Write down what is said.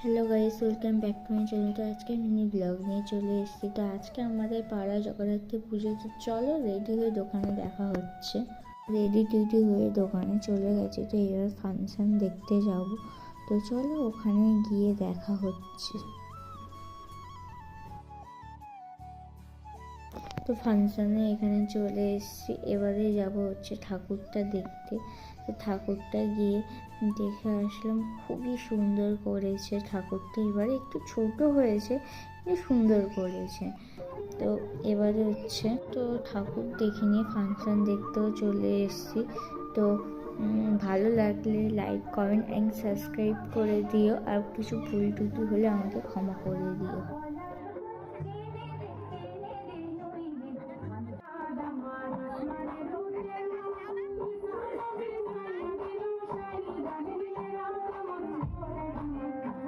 Hello guys, welcome back to my channel. তো আজকে mini blog নিয়ে চলে এসেছি। তো আজকে আমাদের পাড়া জগদ্ধাত্রী পুজো। তো চলো রেডি হয়ে দোকানে দেখা হচ্ছে। রেডি টেডি হয়ে দোকানে চলে গেছে। তো এবার ফাংশন দেখতে যাব। তো চলো ওখানে গিয়ে দেখা হচ্ছে। তো ফাংশানে এখানে চলে এসেছি। এবারে যাব হচ্ছে ঠাকুরটা দেখতে। তো ঠাকুরটা গিয়ে দেখে আসলাম, খুবই সুন্দর করেছে ঠাকুরটা। এবারে একটু ছোট হয়েছে, সুন্দর করেছে। তো এবারে হচ্ছে তো ঠাকুর দেখে নিয়ে ফাংশান দেখতেও চলে এসেছি। তো ভালো লাগলে লাইক, কমেন্ট অ্যান্ড সাবস্ক্রাইব করে দিও। আর কিছু ভুল টুটি হলে আমাকে ক্ষমা করে দিও।